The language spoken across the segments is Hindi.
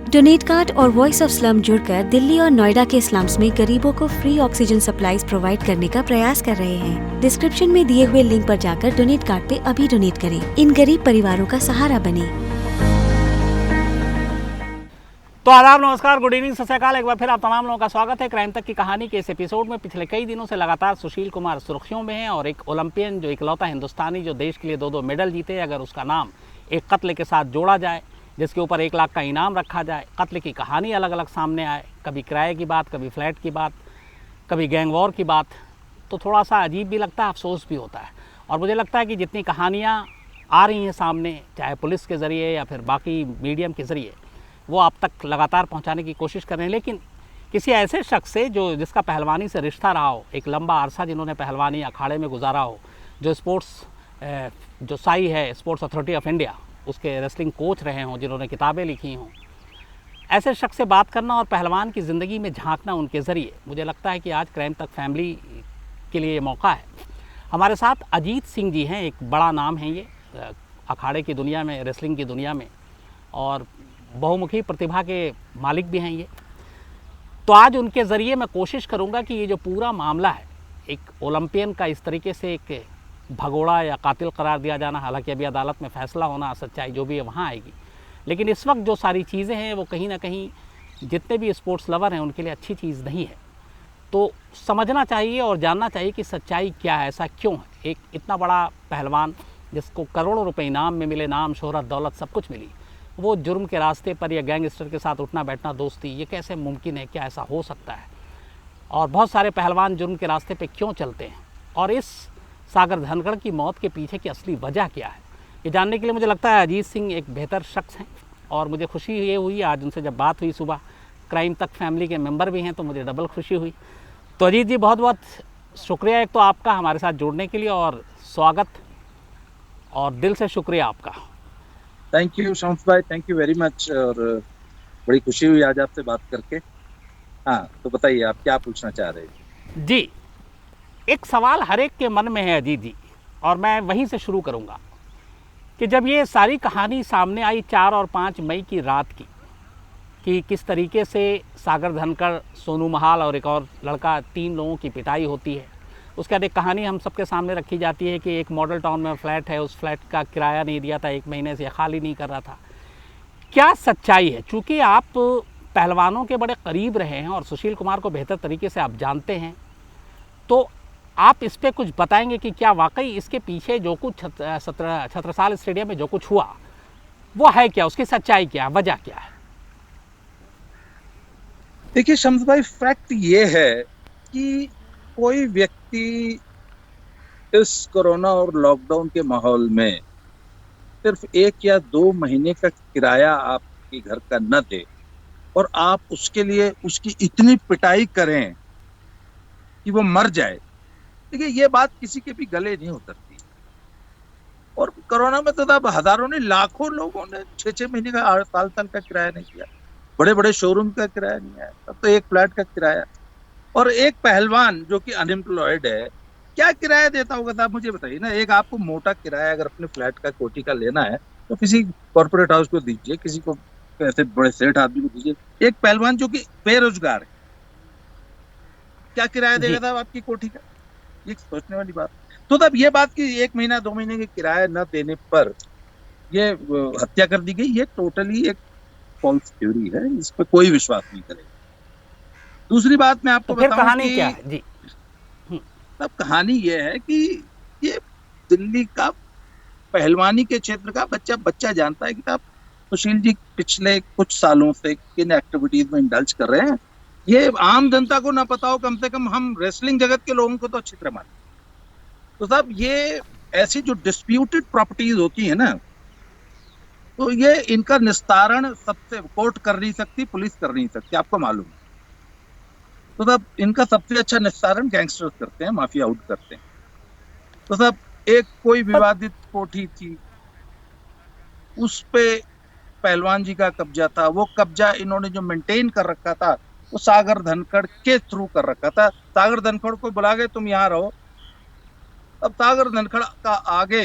डोनेट कार्ड और वॉइस ऑफ स्लम जुड़कर दिल्ली और नोएडा के स्लम्स में गरीबों को फ्री ऑक्सीजन सप्लाईज प्रोवाइड करने का प्रयास कर रहे हैं। डिस्क्रिप्शन में दिए हुए लिंक पर जाकर डोनेट कार्ड पे अभी डोनेट करें। इन गरीब परिवारों का सहारा बने। तो आदाब, नमस्कार, गुड इवनिंग, सत श्री अकाल। एक बार फिर आप तमाम लोगों का स्वागत है क्राइम तक की कहानी के इस एपिसोड में। पिछले कई दिनों से लगातार सुशील कुमार सुर्खियों में हैं और एक ओलंपियन, जो इकलौता हिंदुस्तानी जो देश के लिए 2-2 मेडल जीते, अगर उसका नाम एक कत्ल के साथ जोड़ा जाए जिसके ऊपर 1 लाख का इनाम रखा जाए, कत्ल की कहानी अलग अलग सामने आए, कभी किराए की बात, कभी फ्लैट की बात, कभी गैंग वॉर की बात, तो थोड़ा सा अजीब भी लगता है, अफसोस भी होता है। और मुझे लगता है कि जितनी कहानियाँ आ रही हैं सामने, चाहे पुलिस के ज़रिए या फिर बाकी मीडियम के ज़रिए, वो आप तक लगातार पहुंचाने की कोशिश कर रहे हैं, लेकिन किसी ऐसे शख्स से जिसका पहलवानी से रिश्ता रहा हो, एक लंबा अरसा जिन्होंने पहलवानी अखाड़े में गुजारा हो, जो जो साई है स्पोर्ट्स अथॉरिटी ऑफ इंडिया, उसके रेसलिंग कोच रहे हों, जिन्होंने किताबें लिखी हों, ऐसे शख्स से बात करना और पहलवान की ज़िंदगी में झांकना उनके ज़रिए, मुझे लगता है कि आज क्राइम तक फैमिली के लिए ये मौका है। हमारे साथ अजीत सिंह जी हैं, एक बड़ा नाम है ये अखाड़े की दुनिया में, रेसलिंग की दुनिया में, और बहुमुखी प्रतिभा के मालिक भी हैं ये। तो आज उनके ज़रिए मैं कोशिश करूंगा कि ये जो पूरा मामला है, एक ओलंपियन का इस तरीके से एक भगोड़ा या कातिल करार दिया जाना, हालांकि अभी अदालत में फैसला होना, सच्चाई जो भी है वहाँ आएगी, लेकिन इस वक्त जो सारी चीज़ें हैं वो कहीं ना कहीं जितने भी स्पोर्ट्स लवर हैं उनके लिए अच्छी चीज़ नहीं है। तो समझना चाहिए और जानना चाहिए कि सच्चाई क्या है, ऐसा क्यों है। एक इतना बड़ा पहलवान जिसको करोड़ों रुपए इनाम में मिले, नाम, शोहरत, दौलत सब कुछ मिली, वो जुर्म के रास्ते पर या गैंगस्टर के साथ उठना बैठना, दोस्ती, ये कैसे मुमकिन है, क्या ऐसा हो सकता है? और बहुत सारे पहलवान जुर्म के रास्ते पे क्यों चलते हैं, और इस सागर धनखड़ की मौत के पीछे की असली वजह क्या है, ये जानने के लिए मुझे लगता है अजीत सिंह एक बेहतर शख्स हैं। और मुझे खुशी ये हुई आज उनसे जब बात हुई, सुबह क्राइम तक फैमिली के मेम्बर भी हैं, तो मुझे डबल खुशी हुई। तो अजीत जी, बहुत बहुत शुक्रिया एक तो आपका हमारे साथ जुड़ने के लिए, और स्वागत और दिल से शुक्रिया आपका। थैंक यू शम्स भाई, थैंक यू वेरी मच, और बड़ी खुशी हुई आज आपसे बात करके। हाँ, तो बताइए आप क्या पूछना चाह रहे हैं? जी, एक सवाल हर एक के मन में है अजीत जी, और मैं वहीं से शुरू करूंगा कि जब ये सारी कहानी सामने आई 4 और 5 मई की रात की, कि किस तरीके से सागर धनखड़, सोनू महाल और एक और लड़का, 3 लोगों की पिटाई होती है। उसके बाद एक कहानी हम सबके सामने रखी जाती है कि एक मॉडल टाउन में फ्लैट है, उस फ्लैट का किराया नहीं दिया था, 1 महीने से खाली नहीं कर रहा था। क्या सच्चाई है? चूँकि आप पहलवानों के बड़े करीब रहे हैं और सुशील कुमार को बेहतर तरीके से आप जानते हैं, तो आप इस पर कुछ बताएंगे कि क्या वाकई इसके पीछे जो कुछ छत्रसाल स्टेडियम में जो कुछ हुआ वो है क्या, उसकी सच्चाई क्या, वजह क्या है? देखिए शम्स भाई, फैक्ट ये है कि कोई व्यक्ति इस कोरोना और लॉकडाउन के माहौल में सिर्फ 1 या 2 महीने का किराया आपके घर का न दे और आप उसके लिए उसकी इतनी पिटाई करें कि वो मर जाए, देखिए ये बात किसी के भी गले नहीं उतरती। और कोरोना में तो तब हजारों ने, लाखों लोगों ने 6-6 महीने का, साल का किराया नहीं दिया, बड़े बड़े शोरूम का किराया नहीं आया, तब तो एक फ्लैट का किराया। और एक पहलवान जो कि अनएम्प्लॉयड है, क्या किराया देता होगा साहब, मुझे बताइए ना। एक आपको मोटा किराया अगर अपने फ्लैट का, कोठी का लेना है तो किसी कॉर्पोरेट हाउस को दीजिए, किसी को ऐसे बड़े सेठ आदमी को दीजिए। एक पहलवान जो कि बेरोजगार है, क्या किराया देगा साहब आपकी कोठी का? ये सोचने वाली बात। तो तब ये बात कि 1 महीना 2 महीने के किराया न देने पर ये हत्या कर दी गई, ये टोटली एक फॉल्स थ्योरी है, इस पर कोई विश्वास नहीं करेगा। दूसरी बात मैं आपको बताऊं, कहानी क्या है जी? तब कहानी ये है कि ये दिल्ली का पहलवानी के क्षेत्र का बच्चा जानता है कि आप सुशील जी पिछले कुछ सालों से किन एक्टिविटीज में इंडल्ज कर रहे हैं। ये आम जनता को ना पता हो, कम से कम हम रेसलिंग जगत के लोगों को तो अच्छी तरह मालूम। तो साहब, ये ऐसी जो डिस्प्यूटेड प्रॉपर्टीज होती है ना, तो ये इनका निस्तारण सबसे कोर्ट कर नहीं सकती, पुलिस कर नहीं सकती, आपको मालूम है। तो साहब, इनका सबसे अच्छा निस्तारण गैंगस्टर्स करते हैं, माफिया आउट करते हैं। तो साहब, एक कोई विवादित कोठी थी, उस पे पहलवान जी का कब्जा था। वो कब्जा इन्होंने जो मेंटेन कर रखा था वो सागर धनखड़ के थ्रू कर रखा था। सागर धनखड़ को बुला गए, तुम यहाँ रहो। अब सागर धनखड़ का आगे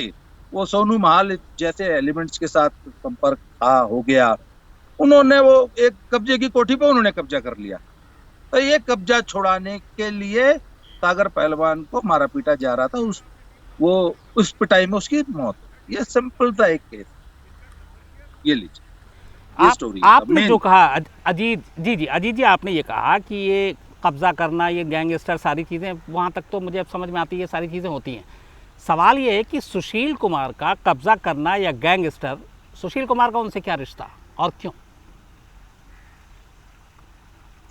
वो सोनू महाल जैसे एलिमेंट्स के साथ संपर्क हो गया, उन्होंने वो एक कब्जे की कोठी पे उन्होंने कब्जा कर लिया। तो ये कब्जा छुड़ाने के लिए सागर पहलवान को मारा पीटा जा रहा था, उस पिटाई में उसकी मौत हो गई। ये सिंपल था एक केस। ये लीजिए, ये आप स्टोरी है आपने जो मेन। कहा अजीत जी, अजीत जी, आपने ये कहा कि ये कब्जा करना, ये गैंगस्टर, सारी चीज़ें, वहाँ तक तो मुझे अब समझ में आती है, ये सारी चीज़ें होती हैं। सवाल ये है कि सुशील कुमार का कब्जा करना या गैंगस्टर, सुशील कुमार का उनसे क्या रिश्ता और क्यों?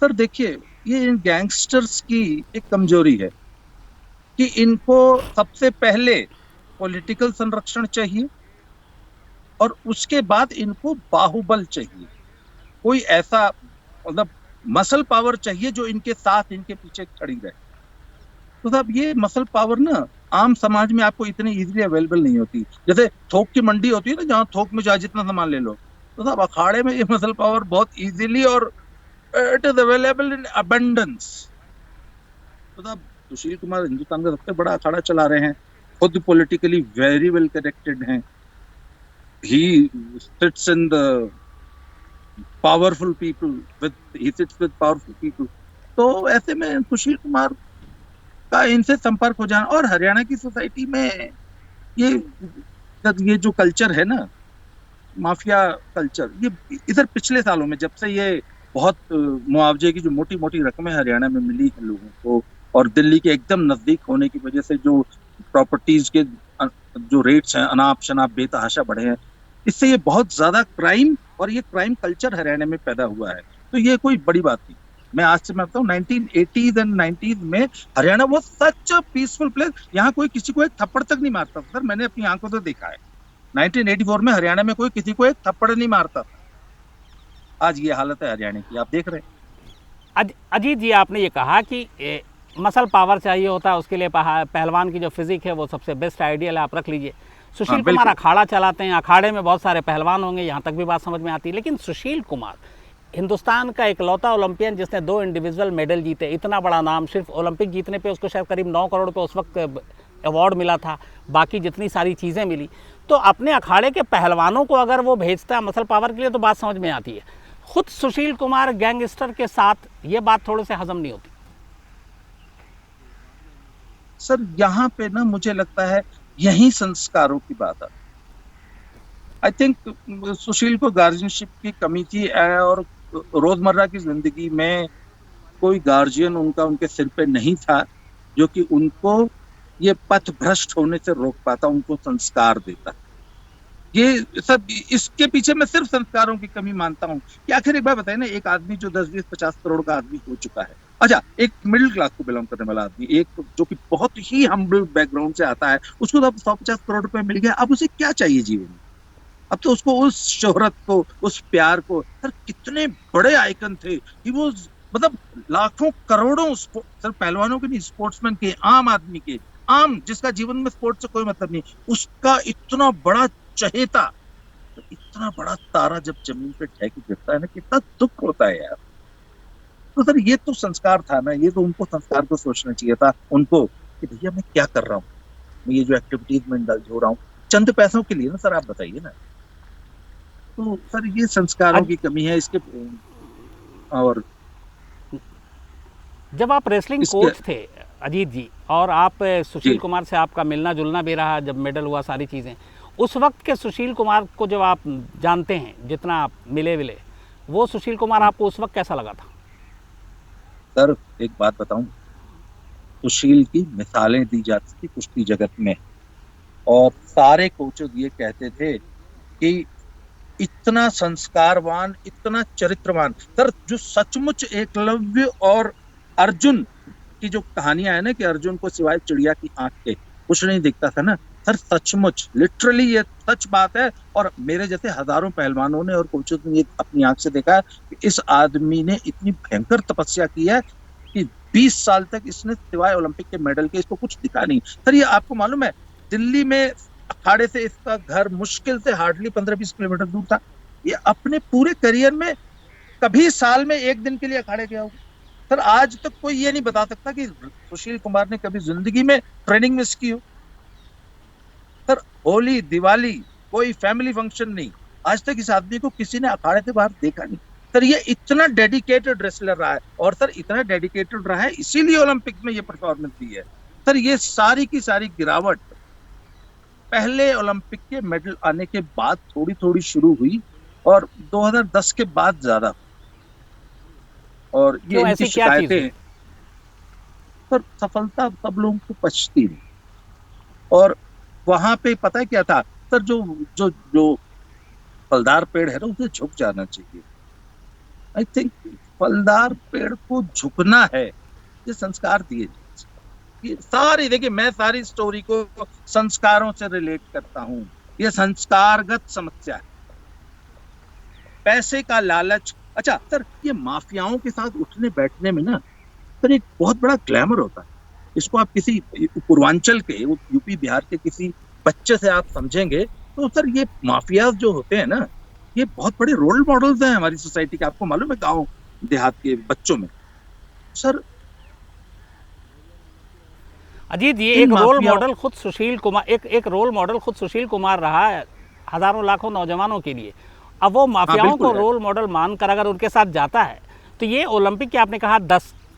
सर देखिए, ये इन गैंगस्टर्स की एक कमजोरी है कि इनको सबसे पहले पॉलिटिकल संरक्षण चाहिए और उसके बाद इनको बाहुबल चाहिए। कोई ऐसा मतलब मसल पावर चाहिए जो इनके साथ इनके पीछे खड़ी रहे। तो साहब ये मसल पावर ना आम समाज में आपको इतनी इजीली अवेलेबल नहीं होती। जैसे थोक की मंडी होती है ना, जहाँ थोक में चाहे जितना सामान ले लो, तो साहब अखाड़े में ये मसल पावर बहुत इजीली और it is available in abundance. तो साहब सुशील कुमार हिंदुस्तान का सबसे बड़ा अखाड़ा चला रहे हैं, खुद पॉलिटिकली वेरी वेल कनेक्टेड हैं। He sits in the powerful people he sits with powerful people. तो ऐसे में सुशील कुमार का इनसे संपर्क हो जाना, और हरियाणा की सोसाइटी में ये जो कल्चर है ना, माफिया कल्चर, ये इधर पिछले सालों में जब से ये बहुत मुआवजे की जो मोटी मोटी रकमें हरियाणा में मिली है लोगों को, और दिल्ली के एकदम नजदीक होने की वजह से जो प्रॉपर्टीज के जो रेट्स हैं अनाप शनाप बेतहाशा बढ़े हैं, इससे ये बहुत ज्यादा क्राइम और ये क्राइम कल्चर हरियाणा में पैदा हुआ है। तो ये कोई बड़ी बात नहीं। मैं आज से मैं बताऊं 1980s एंड 90s में Haryana was such a peaceful place. यहाँ कोई किसी को एक थप्पड़ तक नहीं मारता सर, मैंने अपनी आंखों से देखा है। 1984 में हरियाणा में कोई किसी को एक थप्पड़ नहीं मारता। आज ये हालत है हरियाणा की, आप देख रहे हैं। अजीत जी, आपने ये कहा कि मसल पावर चाहिए होता है, उसके लिए पहलवान की जो फिजिक है वो सबसे बेस्ट आइडियल है, आप रख लीजिए। सुशील कुमार अखाड़ा चलाते हैं, अखाड़े में बहुत सारे पहलवान होंगे, यहाँ तक भी बात समझ में आती है। लेकिन सुशील कुमार हिंदुस्तान का इकलौता ओलंपियन जिसने 2 इंडिविजुअल मेडल जीते, इतना बड़ा नाम, सिर्फ ओलंपिक जीतने पे उसको शायद करीब 9 करोड़ पे उस वक्त अवार्ड मिला था, बाकी जितनी सारी चीज़ें मिली। तो अपने अखाड़े के पहलवानों को अगर वो भेजता है मसल पावर के लिए तो बात समझ में आती है। खुद सुशील कुमार गैंगस्टर के साथ, ये बात थोड़े से हजम नहीं होती। सर यहाँ पे ना मुझे लगता है यही संस्कारों की बात है। आई थिंक सुशील को गार्जियनशिप की कमी थी, और रोजमर्रा की जिंदगी में कोई गार्जियन उनके सिर पे नहीं था जो कि उनको ये पथ भ्रष्ट होने से रोक पाता, उनको संस्कार देता। ये सब इसके पीछे मैं सिर्फ संस्कारों की कमी मानता हूँ कि आखिर एक बार बताइए ना, एक आदमी जो 10-20-50 करोड़ का आदमी हो चुका है, अच्छा एक मिडिल क्लास को बिलोंग करने वाला आदमी, एक जो कि बहुत ही हम्बल बैकग्राउंड से आता है, उसको तो अब 150 करोड़ रुपए मिल गया, अब उसे क्या चाहिए जीवन में? अब तो उसको उस शोहरत को, उस प्यार को, सर कितने बड़े आइकन थे वो, मतलब लाखों करोड़ों सर पहलवानों के नहीं, स्पोर्ट्समैन के, आम आदमी के, आम जिसका जीवन में स्पोर्ट्स से कोई मतलब नहीं, उसका इतना बड़ा चहेता, तो इतना बड़ा तारा जब जमीन पे ढह के गिरता है ना, कितना दुख होता है यार। तो सर ये तो संस्कार था ना, ये तो उनको संस्कार को सोचना चाहिए था उनको कि भैया मैं क्या कर रहा हूँ, मैं ये जो एक्टिविटीज में इंडल्ज हो रहा हूँ चंद पैसों के लिए ना, सर आप बताइए ना। तो सर ये संस्कारों की कमी है इसके। और जब आप रेसलिंग कोच थे अजीत जी, और आप सुशील कुमार से आपका मिलना जुलना भी रहा, जब मेडल हुआ सारी चीज़ें, उस वक्त के सुशील कुमार को जब आप जानते हैं, जितना आप मिले विले, वो सुशील कुमार आपको उस वक्त कैसा लगा था? सर एक बात बताऊं, सुशील की मिसालें दी जाती थी कुश्ती जगत में, और सारे कोचेस ये कहते थे कि इतना संस्कारवान, इतना चरित्रवान, सर जो सचमुच एकलव्य और अर्जुन की जो कहानियां है ना, कि अर्जुन को सिवाय चिड़िया की आंख के कुछ नहीं दिखता था ना, सर सचमुच लिटरली ये सच बात है। और मेरे जैसे हजारों पहलवानों ने और कोचों ने ये अपनी आंख से देखा कि इस आदमी ने इतनी भयंकर तपस्या की है कि 20 साल तक इसने सिवाय ओलंपिक के मेडल के इसको कुछ दिखा नहीं। सर ये आपको मालूम है, दिल्ली में अखाड़े से इसका घर मुश्किल से हार्डली 15-20 किलोमीटर दूर था। ये अपने पूरे करियर में कभी साल में एक दिन के लिए अखाड़े गया होगा। सर आज तक कोई ये नहीं बता सकता कि सुशील कुमार ने कभी जिंदगी में ट्रेनिंग मिस की हो। सर होली दिवाली कोई फैमिली फंक्शन नहीं, आज तक इस आदमी को किसी ने अखाड़े से बाहर देखा नहीं। सर ये इतना डेडिकेटेड रेसलर रहा है, और सर इतना डेडिकेटेड रहा है इसीलिए ओलंपिक में ये परफॉर्मेंस दी है। सर ये सारी की सारी गिरावट पहले ओलंपिक के मेडल आने के बाद थोड़ी थोड़ी शुरू हुई, और 2010 के बाद ज्यादा। और ये क्यों, इनकी ऐसी क्या चीज शिकायतें, है? पर सफलता सब लोगों को पचती नहीं। और वहां पे पता है क्या था सर, जो जो जो फलदार पेड़ है ना उसे झुक जाना चाहिए। आई थिंक फलदार पेड़ को झुकना है, ये संस्कार दिए। ये सारी, देखिए मैं सारी स्टोरी को संस्कारों से रिलेट करता हूँ। ये संस्कारगत समस्या है, पैसे का लालच। अच्छा सर, ये माफियाओं के साथ उठने बैठने में ना सर एक बहुत बड़ा ग्लैमर होता है। इसको आप किसी पूर्वांचल के, यूपी बिहार के किसी बच्चे से आप समझेंगे तो सर ये माफियाज जो होते हैं ना, ये बहुत बड़े रोल मॉडल्स हैं हमारी सोसाइटी के। आपको मालूम है गांव देहात के बच्चों में सर अजीत, ये इन एक रोल माफियाओं, मॉडल खुद सुशील कुमार, एक रोल मॉडल खुद सुशील कुमार रहा है हजारों लाखों नौजवानों के लिए। अब वो हाँ माफियाओं को बिल्कुल है। रोल मॉडल मानकर अगर उनके साथ जाता है, तो ये ओलंपिक के आपने कहा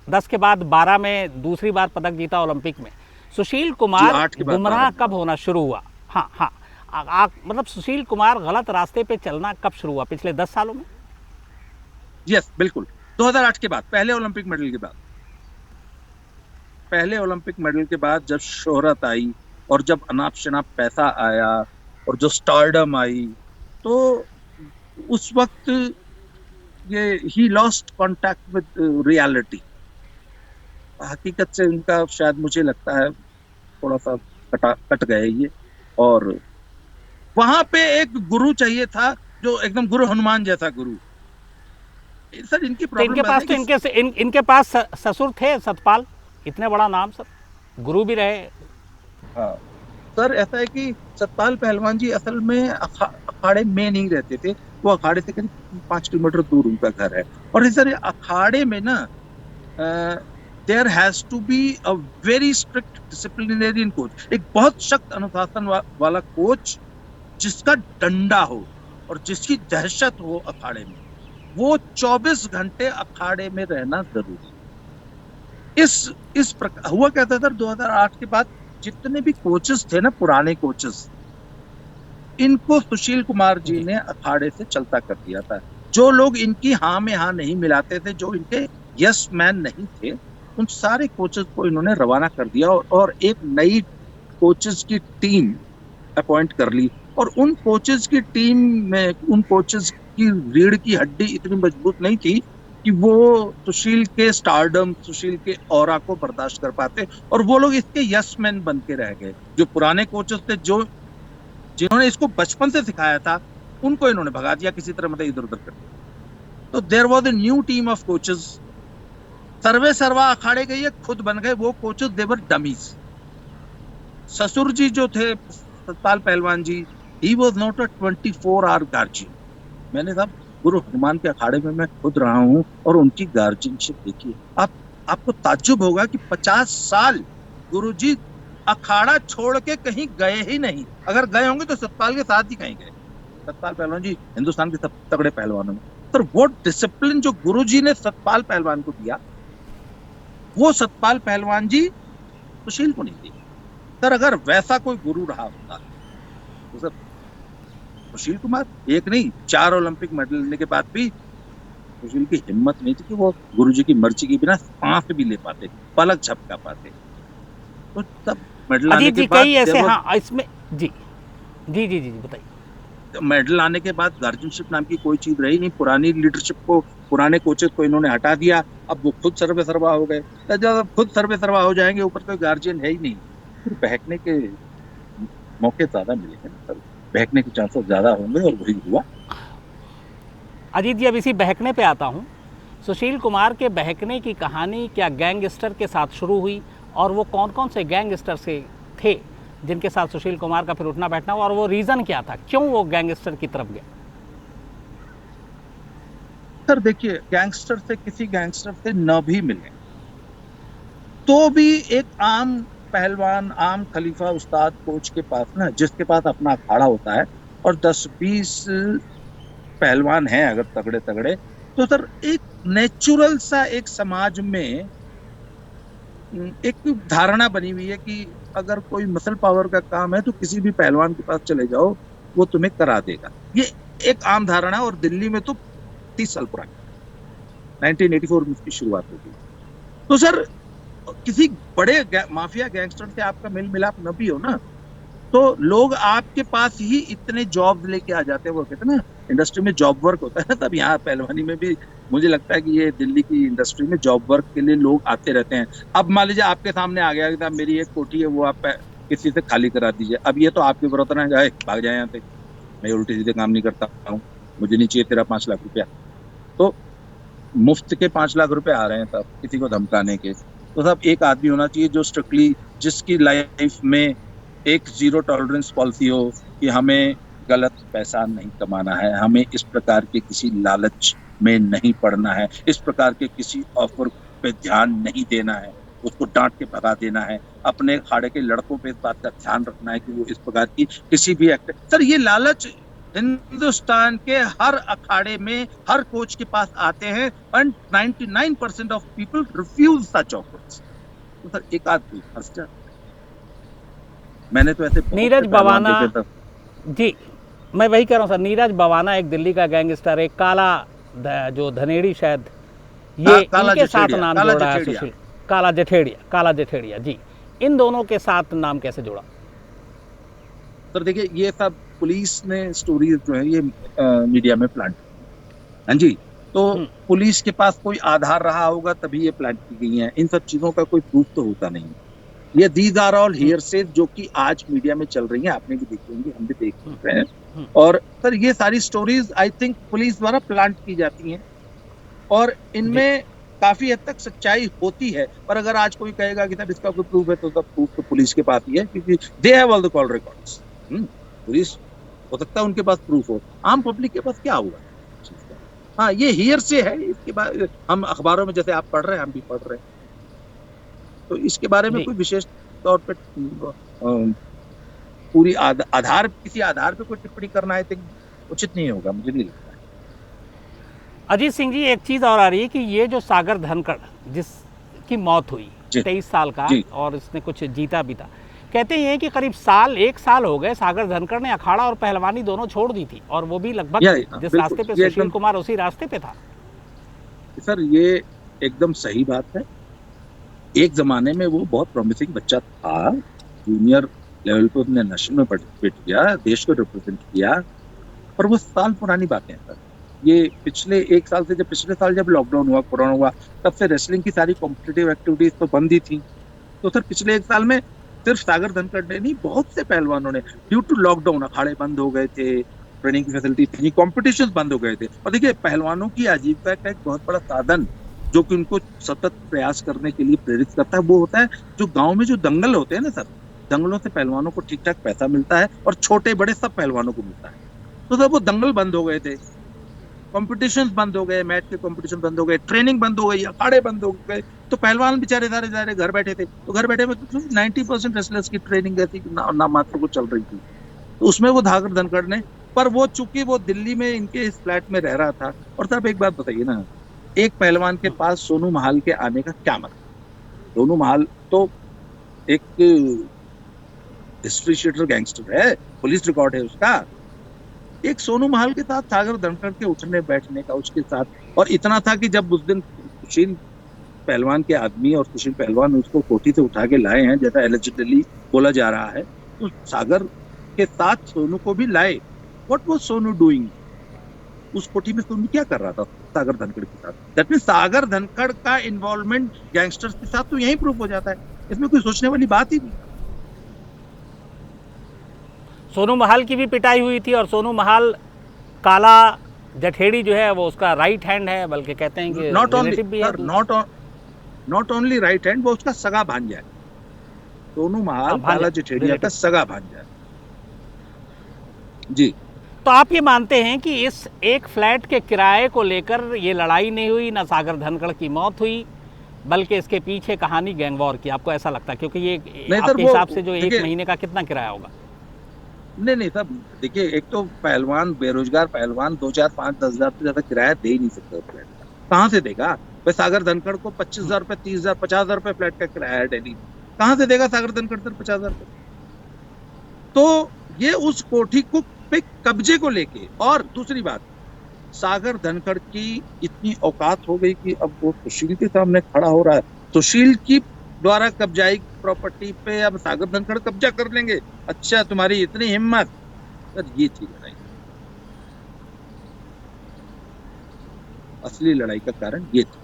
10 के बाद 12 में दूसरी बार पदक जीता ओलंपिक में। सुशील जी कुमार 8 के बाद गुमराह 12 कब होना शुरू हुआ? हाँ हाँ, मतलब सुशील कुमार गलत रास्ते पे चलना कब शुरू हुआ? पिछले 10 सालों में? यस बिल्कुल, 2008 के बाद, पहले ओलंपिक मेडल के बाद। पहले ओलंपिक मेडल के बाद जब शोहरत आई और जब अनाप शनाप पैसा आया और जो स्टारडम आई, तो उस वक्त ये he lost contact with reality. हकीकत से उनका शायद मुझे लगता है थोड़ा सा कट गए ये। और वहां पे एक गुरु चाहिए था, जो एकदम गुरु हनुमान जैसा गुरु। सर इनकी तो इनके प्रॉब्लम पास, है तो कि इनके पास ससुर थे सतपाल, इतने बड़ा नाम सर, गुरु भी रहे। हाँ सर, ऐसा है कि सतपाल पहलवान जी असल में अखाड़े में नहीं रहते थे। वो अखाड़े से करीब 5 किलोमीटर दूर उनका घर है। और सर अखाड़े में ना there has to be a very strict disciplinarian coach, एक बहुत सख्त अनुशासन वाला कोच, जिसका डंडा हो और जिसकी दहशत हो अखाड़े में। वो 24 घंटे अखाड़े में रहना जरूरी। इस प्रकार हुआ क्या था सर, 2008 के बाद जितने भी कोचेस थे ना, पुराने कोचेस, इनको सुशील कुमार जी ने अखाड़े से चलता कर दिया था। जो लोग इनकी हाँ में हाँ नहीं मिलाते थे, जो इनके यस मैन नहीं थे, उन सारे कोचेस को इन्होंने रवाना कर दिया और एक नई कोचेस की टीम अपॉइंट कर ली। और उन कोचेस की टीम में, उन कोचेस की रीढ़ की हड्डी इतनी मजबूत नहीं थी कि वो सुशील के स्टारडम, सुशील के ऑरा को बर्दाश्त कर पाते, और वो लोग इसके यस मैन बन के रह गए। जो पुराने कोचेस थे, जो जिन्होंने इसको बचपन से सिखाया था, उनको इन्होंने भगा दिया किसी तरह, मतलब इधर उधर कर दिया। तो there was a new team of coaches. सर्वे सर्वा अखाड़े गए, खुद बन गए वो कोचेस, देवर डमीज। ससुर जी जो थे सतपाल पहलवान ji, he was not a 24 hour guardian. मैंने साहब गुरु हनुमान के अखाड़े में मैं खुद रहा हूँ और उनकी गार्जियनशिप देखिए। आपको ताज्जुब होगा कि 50 साल गुरुजी अखाड़ा छोड़ के कहीं गए ही नहीं। अगर गए होंगे तो सतपाल के साथ ही कहीं गए। सतपाल पहलवान जी हिंदुस्तान के सब तगड़े पहलवानों में, पर वो डिसिप्लिन जो गुरुजी ने सतपाल पहलवान को दिया, वो सतपाल पहलवान जी सुशील को नहीं दिया। सर अगर वैसा कोई गुरु रहा होता तो सर सुशील कुमार एक नहीं 4 ओलंपिक मेडल लेने के बाद भी सुशील की हिम्मत नहीं थी कि वो गुरुजी की मर्जी के बिना सांस भी ले पाते, पलक झपका पाते। तो तब मेडल आने के बाद, कई ऐसे, हाँ इसमें जी जी जी जी बताइए। मेडल आने के बाद गार्जियनशिप नाम की कोई चीज रही नहीं। पुरानी लीडरशिप को, पुराने कोचेस को इन्होंने हटा दिया। अब वो खुद सर्वे सर्वा हो गए। जब खुद सर्वे सर्वा हो जाएंगे, ऊपर कोई गार्जियन है ही नहीं, फिर बहकने के मौके ज्यादा मिलेंगे, बहकने के चांसेस ज्यादा होंगे, और वही हुआ। अजीत जी, अब इसी बहकने पे आता हूँ। सुशील कुमार के बहकने की कहानी क्या गैंगस्टर के साथ शुरू हुई, और वो कौन कौन से गैंगस्टर से थे जिनके साथ सुशील कुमार का फिर उठना बैठना हुआ, और वो रीज़न क्या था, क्यों वो गैंगस्टर की तरफ गया? सर देखिए, गैंगस्टर से, किसी गैंगस्टर से न भी मिले तो भी एक आम पहलवान, आम खलीफा, उस्ताद, कोच के पास ना, जिसके पास अपना अखाड़ा होता है और 10-20 पहलवान हैं अगर तगड़े तगड़े, तो सर एक नेचुरल सा एक समाज में एक धारणा बनी हुई है कि अगर कोई मसल पावर का काम है तो किसी भी पहलवान के पास चले जाओ, वो तुम्हें करा देगा। ये एक आम धारणा, और दिल्ली में तो 30 साल पुरानी 1984 में इसकी शुरुआत होगी। तो सर किसी बड़े माफिया गैंगस्टर से आपका मेल मिलाप न भी हो ना, तो लोग आपके पास ही इतने जॉब लेके आ जाते हैं। वो कहते हैं ना, इंडस्ट्री में जॉब वर्क होता है, तब यहाँ पहलवानी में भी मुझे लगता है कि ये दिल्ली की इंडस्ट्री में जॉब वर्क के लिए लोग आते रहते हैं। अब मान लीजिए आपके सामने आ गया कि मेरी एक कोठी है, वो आप किसी से खाली करा दीजिए। अब ये तो आपके ऊपर होता है, भाग जाए यहाँ से, मैं उल्टे सीधे काम नहीं करता हूँ, मुझे नहीं चाहिए तेरा 5 लाख रुपया। तो मुफ्त के 5 लाख रुपए आ रहे हैं तब किसी को धमकाने के। तो सब एक आदमी होना चाहिए जो स्ट्रिक्टली, जिसकी लाइफ में एक 0 टॉलरेंस पॉलिसी हो कि हमें गलत पैसा नहीं कमाना है, हमें इस प्रकार के किसी लालच में नहीं पड़ना है, इस प्रकार के किसी ऑफर पे ध्यान नहीं देना है, उसको डांट के भगा देना है। अपने अखाड़े के लड़कों पे इस बात का ध्यान रखना है कि वो इस प्रकार की किसी भी सर ये लालच हिंदुस्तान के हर अखाड़े में हर कोच के पास आते हैं, and 99% of people refuse such offers. तो सर एक आदमी फंस जाता है। मैंने तो ऐसे नीरज बवाना जी, मैं वही कह रहा हूँ सर, नीरज बवाना एक दिल्ली का गैंगस्टर, एक काला जो धनेड़ी शायद, ये इनके साथ नाम जोड़ा है सुशील, काला जेठेड़िया जी, इन दोनों के साथ नाम कैसे जोड़ा? सर देखिए, ये सब पुलिस ने स्टोरीज जो है ये मीडिया में प्लांट, हाँ जी, तो पुलिस के पास कोई आधार रहा होगा तभी ये प्लांट की गई है। इन सब चीजों का कोई प्रूफ तो होता नहीं है। ये दीज आर ऑल हियरसेज जो कि आज मीडिया में चल रही हैं, आपने भी देखी होंगी, हम भी देख रहे हैं। और सर ये सारी स्टोरीज आई थिंक पुलिस द्वारा प्लांट की जाती हैं, और इनमें काफी हद तक सच्चाई होती है। पर अगर आज कोई कहेगा कि सर इसका कोई प्रूफ है, तो सब प्रूफ तो पुलिस के पास ही है, क्योंकि they have all the call records. Police हो सकता है उनके पास प्रूफ हो, आम पब्लिक के पास क्या होगा? हाँ, ये हियरसे है। इसके बाद हम अखबारों में जैसे आप पढ़ रहे हैं, हम भी पढ़ रहे हैं, तो इसके बारे में कोई विशेष तौर पे पूरी किसी आधार पे कोई टिप्पणी करना आई थिंक उचित नहीं होगा, मुझे नहीं लगता है। अजीत सिंह जी, एक चीज और आ रही है कि ये जो सागर धनखड़ जिसकी मौत हुई 23 साल का, और इसने कुछ जीता भी था, कहते हैं कि करीब 1 साल हो गए सागर धनखड़ ने अखाड़ा और पहलवानी दोनों छोड़ दी थी, और वो भी लगभग जिस रास्ते पे सुशील कुमार उसी रास्ते पे था। सर ये एकदम सही बात है। एक जमाने में वो बहुत प्रॉमिसिंग बच्चा था, जूनियर लेवल पे उसने नेशनल में पार्टिसिपेट किया, देश को रिप्रेजेंट किया, पर वो साल पुरानी बातें हैं सर। ये पिछले 1 साल से, पिछले साल जब लॉकडाउन हुआ, कोरोना हुआ, तब से रेसलिंग की सारी कॉम्पिटिटिव एक्टिविटीज तो बंद ही थी। तो सर पिछले 1 साल में सिर्फ सागर धनखड़ ने नहीं, बहुत से पहलवानों ने ड्यू टू लॉकडाउन अखाड़े बंद हो गए थे, ट्रेनिंग की फैसिलिटी थी, कॉम्पिटिशन बंद हो गए थे। और देखिए, पहलवानों की आजीविका का एक बहुत बड़ा साधन जो कि उनको सतत प्रयास करने के लिए प्रेरित करता है, वो होता है जो गांव में जो दंगल होते हैं ना सर, दंगलों से पहलवानों को ठीक ठाक पैसा मिलता है, और छोटे बड़े सब पहलवानों को मिलता है। तो जब वो दंगल बंद हो गए थे, कॉम्पिटिशन बंद हो गए, मैच के कॉम्पिटिशन बंद हो गए, ट्रेनिंग बंद हो गई, अखाड़े बंद हो गए, तो पहलवान बेचारे सारे घर बैठे थे। तो घर बैठे में 90% रेसलर्स की ट्रेनिंग ऐसी ना मात्र को चल रही थी, तो उसमें वो सागर धनखड़ ने, पर वो चूंकि वो दिल्ली में इनके इस फ्लैट में रह रहा था। और साहब एक बात बताइए ना, एक पहलवान के पास सोनू महाल के आने का क्या मतलब? सोनू महाल तो एक हिस्ट्री शीटर गैंगस्टर है, पुलिस रिकॉर्ड है उसका। एक सोनू महाल के साथ सागर धनखड़ के उठने बैठने का उसके साथ, और इतना था कि जब उस दिन सुशील पहलवान के आदमी और सुशील पहलवान उसको कोठी से उठा के लाए हैं, जैसा एलिजिडली बोला जा रहा है, तो सागर के साथ सोनू को भी लाए। What was Sonu doing? उस कोठी में सोनू क्या कर रहा था सागर धनखड़ के साथ? दैट मींस सागर धनखड़ का इन्वॉल्वमेंट गैंगस्टर्स के साथ तो यही प्रूफ हो जाता है, इसमें कोई सोचने वाली बात ही नहीं। सोनू महाल की भी पिटाई हुई थी, और सोनू महाल काला जठेड़ी जो है वो उसका राइट हैंड है, बल्कि कहते हैं कि रिलेटिव भी है। नॉट ओनली राइट हैंड, वो उसका सगा भांजा है। सोनू महाल काला जठेड़िया का सगा भांजा है जी। तो आप ये मानते हैं कि इस एक फ्लैट के किराए को लेकर ये लड़ाई नहीं हुई, ना सागर धनखड़ की मौत हुई, बल्कि इसके पीछे कहानी गैंग वॉर की? आपको ऐसा लगता है? क्योंकि ये आपके हिसाब से जो 1 महीने का कितना किराया होगा? नहीं साहब, देखिए एक तो पहलवान, बेरोजगार पहलवान 2,000, 5,000, 10,000 से ज्यादा किराया दे ही नहीं सकता फ्लैट का। कहाँ से देगा भाई? सागर धनखड़ को 25,000 रुपए, 30,000, 50,000 रुपए फ्लैट का किराया है दिल्ली में। कहाँ से देगा सागर धनखड़ सर 50,000 रुपए? तो ये उस कोठी को पे कब्जे को लेके, और दूसरी बात, सागर धनखड़ की इतनी औकात हो गई कि अब वो सुशील के सामने खड़ा हो रहा है। सुशील की द्वारा कब्जाई प्रॉपर्टी पे अब सागर धनखड़ कब्जा कर लेंगे। अच्छा, तुम्हारी इतनी हिम्मत। सर ये थी लड़ाई, असली लड़ाई का कारण ये था।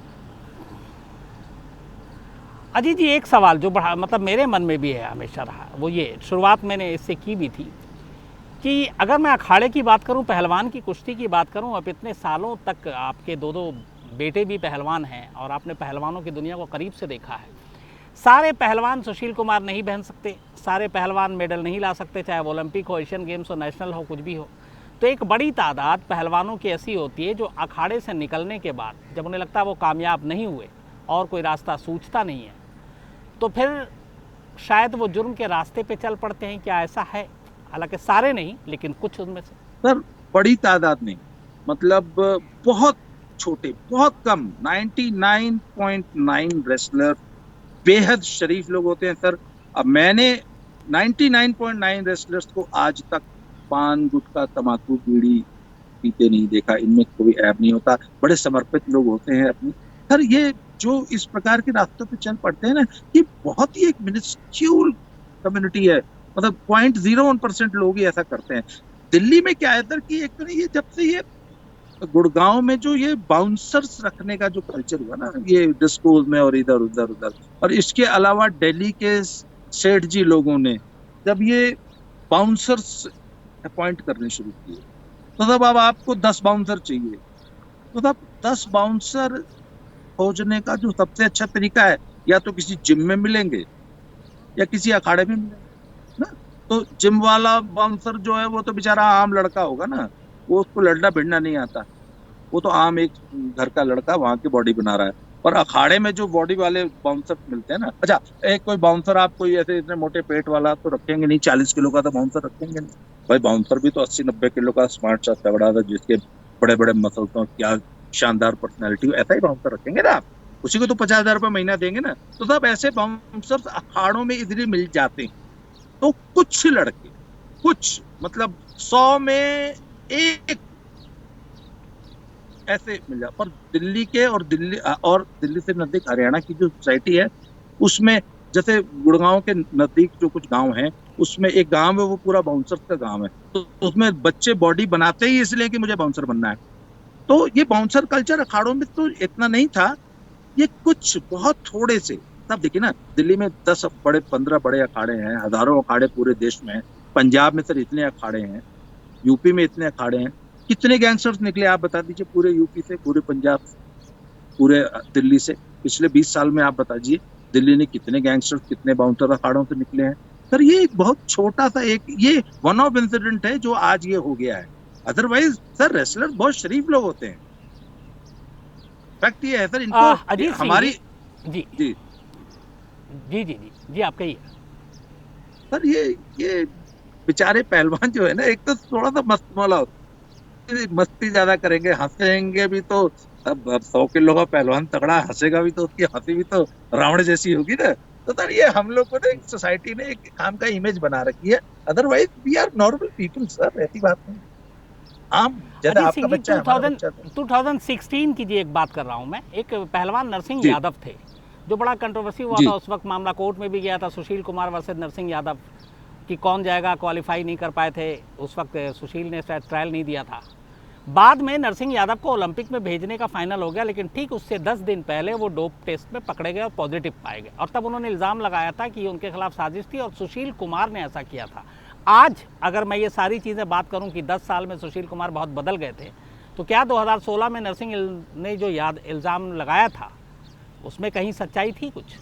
अजीत जी, एक सवाल जो बड़ा मतलब मेरे मन में भी है, हमेशा रहा, वो ये शुरुआत मैंने इससे की भी थी कि अगर मैं अखाड़े की बात करूं, पहलवान की कुश्ती की बात करूं, अब इतने सालों तक आपके दो दो बेटे भी पहलवान हैं और आपने पहलवानों की दुनिया को करीब से देखा है। सारे पहलवान सुशील कुमार नहीं बन सकते, सारे पहलवान मेडल नहीं ला सकते, चाहे वो ओलंपिक हो, एशियन गेम्स हो, नेशनल हो, कुछ भी हो। तो एक बड़ी तादाद पहलवानों की ऐसी होती है जो अखाड़े से निकलने के बाद जब उन्हें लगता है वो कामयाब नहीं हुए और कोई रास्ता सूझता नहीं है, तो फिर शायद वो जुर्म के रास्ते पे चल पड़ते हैं। क्या ऐसा है? हालांकि सारे नहीं, लेकिन कुछ उनमें से। सर बड़ी तादाद में, मतलब बहुत छोटे, बहुत कम, 99.9 रेसलर बेहद शरीफ लोग होते हैं सर। अब मैंने 99.9 रेसलर्स को आज तक पान, गुटखा, तम्बाकू, बीड़ी पीते नहीं देखा। इनमें कोई ऐब नहीं होता, बड़े समर्पित लोग होते हैं अपनी। सर ये जो इस प्रकार के रास्तों पे चल पड़ते हैं ना, ये बहुत ही एक मिनिस्क्यूल कम्युनिटी है, मतलब 0.01% लोग ही ऐसा करते हैं। दिल्ली में क्या है सर कि एक तो ये जब से ये गुड़गांव में जो ये बाउंसर्स रखने का जो कल्चर हुआ ना, ये डिस्कोज में और इधर उधर उधर, और इसके अलावा दिल्ली के सेठ जी लोगों ने जब ये बाउंसर्स अपॉइंट करने शुरू किए, तो तब अब आपको 10 बाउंसर चाहिए, तो तब 10 बाउंसर खोजने का जो सबसे अच्छा तरीका है, या तो किसी जिम में मिलेंगे या किसी अखाड़े में मिलेंगे ना। तो जिम वाला बाउंसर जो है वो तो बेचारा आम लड़का होगा ना, वो उसको लड़ना भिड़ना नहीं आता, वो तो आम एक घर का लड़का वहां की बॉडी बना रहा है। और अखाड़े में जो बॉडी वाले बाउंसर मिलते हैं ना, अच्छा एक कोई बाउंसर आप कोई ऐसे इतने मोटे पेट वाला तो रखेंगे नहीं, 40 किलो का तो बाउंसर रखेंगे नहीं भाई। बाउंसर भी तो 80-90 किलो का स्मार्ट सा तगड़ा था, जिसके बड़े बड़े मसल्स हो, क्या शानदार पर्सनैलिटी हो, ऐसा ही बाउंसर रखेंगे ना आप। उसी को तो 50,000 रुपये महीना देंगे ना। तो सब ऐसे बाउंसर्स अखाड़ों में इधर मिल जाते हैं। तो कुछ लड़के, कुछ मतलब 100 में एक ऐसे मिल जाए। पर दिल्ली के और दिल्ली से नजदीक हरियाणा की जो सोसाइटी है, उसमें जैसे गुड़गांव के नजदीक जो कुछ गांव हैं, उसमें एक गांव है वो पूरा बाउंसर का गांव है। तो उसमें बच्चे बॉडी बनाते ही इसलिए कि मुझे बाउंसर बनना है। तो ये बाउंसर कल्चर अखाड़ों में तो इतना नहीं था, ये कुछ बहुत थोड़े से। तब देखिए ना, दिल्ली में 10 बड़े 15 बड़े अखाड़े हैं, हजारों अखाड़े पूरे देश में हैं। पंजाब में सर इतने अखाड़े हैं, यूपी में इतने अखाड़े हैं। कितने गैंगस्टर्स निकले आप बता दीजिए, पूरे यूपी से, पूरे पंजाब से, पूरे दिल्ली से। पिछले 20 साल में आप बता दीजिए दिल्ली ने कितने गैंगस्टर्स, कितने बाउंसर अखाड़ों से निकले हैं। सर ये एक बहुत छोटा सा एक ये वन ऑफ इंसिडेंट है जो आज ये हो गया है। अदरवाइज सर रेसलर बहुत शरीफ लोग होते हैं। फैक्ट ये है सर, इनको अजीत हमारी जी जी जी जी जी जी आप कहिए। सर ये बेचारे पहलवान जो है ना, एक तो थोड़ा सा मस्त मौला होता है, मस्ती ज्यादा करेंगे, हंसेंगे भी। तो अब 100 किलो का पहलवान तगड़ा हंसेगा भी तो उसकी हंसी भी तो रावण जैसी होगी ना। तो सर ये हम लोग को ना एक सोसाइटी ने एक काम का इमेज बना रखी है। Otherwise we are normal people sir, ऐसी बात नहीं। आम जैसे अजीत आपका सिंह जी, बच्चा है, हमारा बच्चा है। 2016 की जी एक बात कर रहा हूँ मैं। एक पहलवान नरसिंह जी यादव थे, जो बड़ा कंट्रोवर्सी हुआ जी था उस वक्त, मामला कोर्ट में भी गया था, सुशील कुमार वर्सेस नरसिंह यादव, कि कौन जाएगा, क्वालिफाई नहीं कर पाए थे उस वक्त, सुशील ने शायद ट्रायल नहीं दिया था। बाद में नरसिंह यादव को ओलंपिक में भेजने का फाइनल हो गया, लेकिन ठीक उससे 10 दिन पहले वो डोप टेस्ट में पकड़े गए और पॉजिटिव पाए गए, और तब उन्होंने इल्ज़ाम लगाया था कि उनके खिलाफ साजिश थी और सुशील कुमार ने ऐसा किया था। आज अगर मैं ये सारी चीज़ें बात करूं कि 10 साल में सुशील कुमार बहुत बदल गए थे, तो क्या 2016 में नरसिंह ने जो इल्ज़ाम लगाया था उसमें कहीं सच्चाई थी कुछ?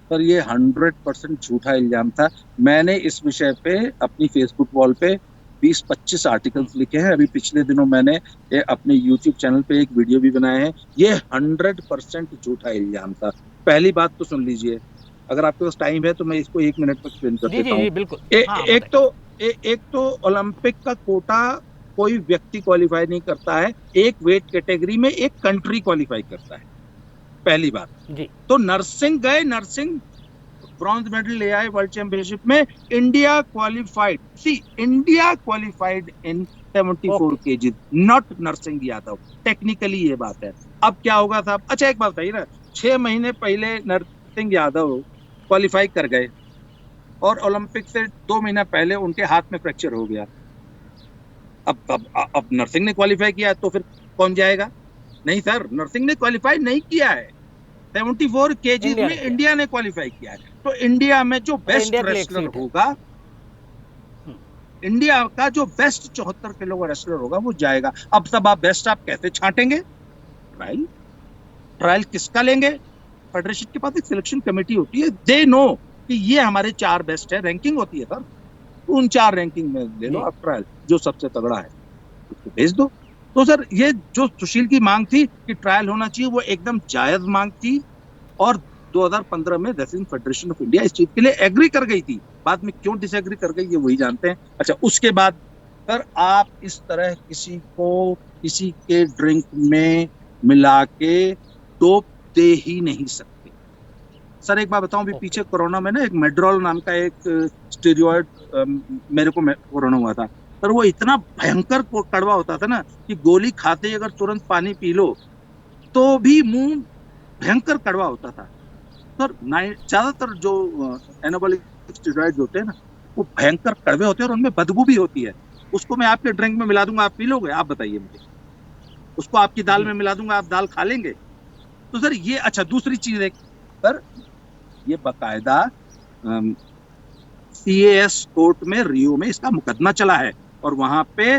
सर ये 100% झूठा इल्जाम था। मैंने इस विषय पे अपनी फेसबुक वॉल पे 20-25 आर्टिकल्स लिखे हैं। अभी पिछले दिनों मैंने अपने यूट्यूब चैनल पे एक वीडियो भी बनाए हैं। ये 100% झूठा इल्जाम था। पहली बात तो सुन लीजिए, अगर आपके पास टाइम है तो मैं इसको 1 मिनट में एक्सप्लेन कर जी देता जी हूँ। जी बिल्कुल। हाँ एक तो एक तो ओलंपिक का कोटा कोई व्यक्ति क्वालिफाई नहीं करता है, एक वेट कैटेगरी में एक कंट्री क्वालिफाई करता है, पहली बात। जी तो नरसिंह गए, नरसिंह ब्रॉन्ज मेडल ले आए वर्ल्ड चैंपियनशिप में। India qualified, see India qualified in 74 KG, not Narsingh Yadav. Technically ये बात है। अब क्या होगा साहब? अच्छा एक बात बताइए ना, 6 महीने पहले नरसिंह यादव क्वालिफाई कर गए और ओलंपिक से 2 महीना पहले उनके हाथ में फ्रैक्चर हो गया। अब नरसिंह ने क्वालिफाई किया तो फिर कौन जाएगा? नहीं सर, नरसिंह ने क्वालिफाई नहीं किया है। 74 केजी में इंडिया ने क्वालिफाई किया है। तो इंडिया में जो बेस्ट रेसलर होगा, इंडिया का जो बेस्ट 74 किलो का रेसलर होगा वो जाएगा। अब सब आप बेस्ट आप कैसे छांटेंगे? ट्रायल। ट्रायल किसका लेंगे? फेडरेशन के पास एक सिलेक्शन कमेटी होती है, दे नो कि ये हमारे 4 बेस्ट है, रैंकिंग होती है सर। उन 4 रैंकिंग में ले लो आप ट्रायल, जो सबसे तगड़ा है उसको भेज दो। तो सर ये जो सुशील की मांग थी कि ट्रायल होना चाहिए, वो एकदम जायज मांग थी और 2015 में रेसलिंग फेडरेशन ऑफ इंडिया इस चीज के लिए एग्री कर गई थी। बाद में क्यों डिसएग्री कर गई ये वही जानते हैं। अच्छा, उसके बाद सर आप इस तरह किसी को किसी के ड्रिंक में मिला के डोप दे ही नहीं सकते। सर एक बात बताऊं, अभी पीछे कोरोना में ना एक मेड्रोल नाम का एक स्टेरॉइड मेरे को कोरोना हुआ था सर, वो इतना भयंकर कड़वा होता था ना कि गोली खाते ही अगर तुरंत पानी पी लो तो भी मुंह भयंकर कड़वा होता था सर। ज्यादातर जो एनाबॉलिक स्टेरॉइड होते हैं ना वो भयंकर कड़वे होते हैं और उनमें बदबू भी होती है। उसको मैं आपके ड्रिंक में मिला दूंगा, आप पी लोगे? आप बताइए मुझे। उसको आपकी दाल में मिला दूंगा, आप दाल खा लेंगे? तो सर ये, अच्छा दूसरी चीज एक सर, ये बकायदा CAS कोर्ट में रियो में इसका मुकदमा चला है और वहां पे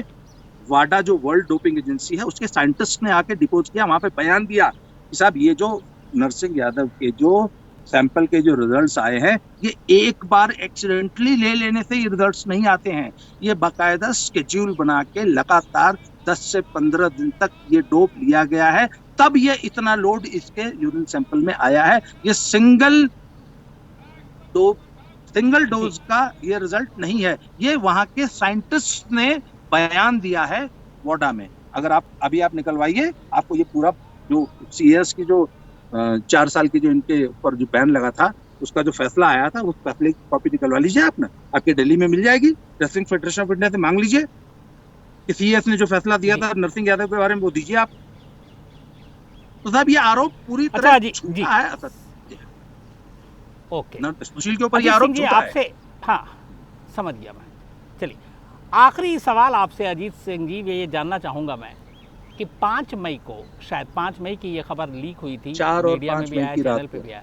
वाडा जो वर्ल्ड डोपिंग एजेंसी है उसके साइंटिस्ट ने आके डिपोज किया, वहां पे बयान दिया कि साहब ये जो नरसिंह यादव के जो सैंपल के जो रिजल्ट्स आए हैं ये एक बार एक्सीडेंटली ले लेने से ये रिजल्ट्स नहीं आते हैं, ये बाकायदा स्केड्यूल बना के लगातार 10 से 15 दिन तक ये डोप लिया गया है, तब ये इतना लोड इसके यूरिन सैंपल में आया है। ये सिंगल डोज का ये रिजल्ट नहीं है, ये वहां के साइंटिस्ट ने बयान दिया है वाडा में। अगर आप अभी आप निकलवाइए, आपको ये पूरा जो CAS की जो 4 साल की जो इनके ऊपर जो बैन लगा था उसका जो फैसला आया था उस फैसले की कॉपी निकलवा लीजिए आप ना, आपके दिल्ली में मिल जाएगी। रेसलिंग फेडरेशन ऑफ इंडिया से मांग लीजिए कि CAS ने जो फैसला दिया था नरसिंह यादव के बारे में वो दीजिए आप। तो साहब ये आरोप पूरी तरह झूठा है। ओके, सुशील के ऊपर ये आरोप झूठा है। हाँ समझ गया मैं। चलिए आखिरी सवाल आपसे अजीत सिंह जी, ये जानना चाहूंगा मैं कि 5 मई को, शायद 5 मई की ये खबर लीक हुई थी, मीडिया में भी आया, चैनल पे भी आया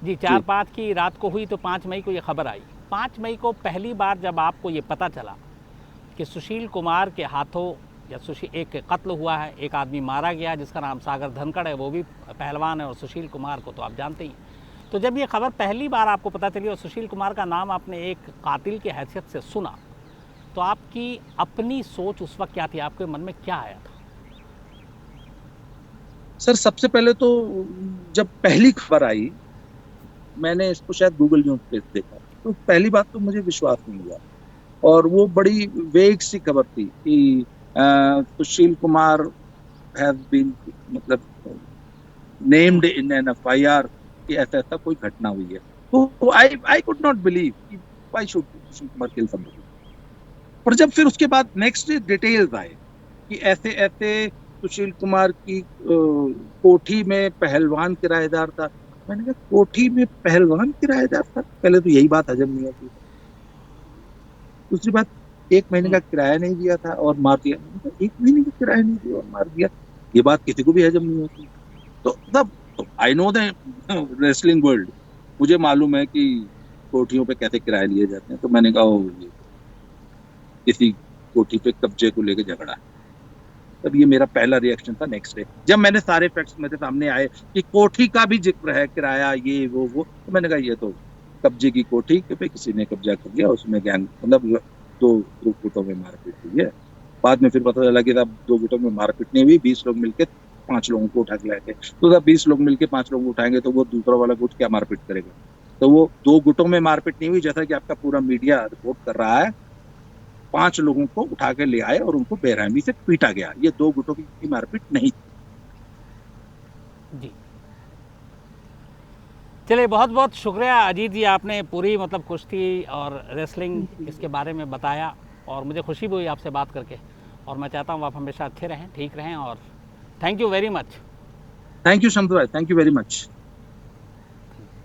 जी, 4-5 की रात को हुई तो 5 मई को ये खबर आई। 5 मई को पहली बार जब आपको ये पता चला कि सुशील कुमार के हाथों या एक कत्ल हुआ है, एक आदमी मारा गया जिसका नाम सागर धनखड़ है, वो भी पहलवान है, और सुशील कुमार को तो आप जानते ही। तो जब ये खबर पहली बार आपको पता चली और सुशील कुमार का नाम आपने एक कातिल की हैसियत से सुना, तो आपकी अपनी सोच उस वक्त क्या थी, आपके मन में क्या आया था? सर सबसे पहले तो जब पहली खबर आई, मैंने इसको शायद गूगल न्यूज पे देखा, तो पहली बात तो मुझे विश्वास नहीं हुआ और वो बड़ी वेग सी खबर थी कि सुशील कुमार हैज बीन मतलब नेम्ड इन एन FIR कि ऐसा कोई घटना हुई है। तो आई कुड नॉट बिलीव कि why should Sushil Kumar kill somebody. पर जब फिर उसके बाद नेक्स्ट डिटेल्स आए कि ऐसे ऐसे सुशील कुमार की कोठी में पहलवान किराएदार था, मैंने कहा कोठी में पहलवान किराएदार था? पहले तो यही बात हजम नहीं होती। दूसरी बात, 1 महीने का किराया नहीं दिया था और मार दिया। 1 महीने का किराया नहीं दिया और मार दिया, ये बात किसी को भी हजम नहीं होती। तो तब I know the wrestling world, मुझे मालूम है कि कोठियों पे कैसे किराए लिए जाते हैं। तो मैंने कहा किसी कोठी पे कब्जे को लेकर झगड़ा। तब ये मेरा पहला रिएक्शन था। नेक्स्ट डे जब मैंने सारे फैक्ट्स मेरे सामने आए कि कोठी का भी जिक्र है, किराया ये वो, तो मैंने कहा ये तो कब्जे की कोठी पे किसी ने कब्जा कर लिया, उसमें गैंग मतलब 2 गुटों में मारपीट हुई है। बाद में फिर पता चला कि तब 2 गुटों में मारपीट नहीं हुई, 20 लोग मिलकर 5 लोगों को उठा के लाए थे। तो जब 20 लोग मिलकर 5 लोगों को उठाएंगे तो वो दूसरा वाला गुट क्या मारपीट करेगा? तो वो 2 गुटों में मारपीट नहीं हुई, जैसा कि आपका पूरा मीडिया रिपोर्ट कर रहा है। 5 लोगों को उठा के ले आए और उनको बेरहमी से पीटा गया। ये 2 गुटों की मारपीट नहीं थी। जी चलिए, बहुत बहुत शुक्रिया अजीत जी, आपने पूरी मतलब कुश्ती और रेसलिंग इसके बारे में बताया और मुझे खुशी भी हुई आपसे बात करके, और मैं चाहता हूँ आप हमेशा अच्छे रहें, ठीक रहें, और thank you very much. Thank you Shambhu भाई, थैंक यू वेरी मच।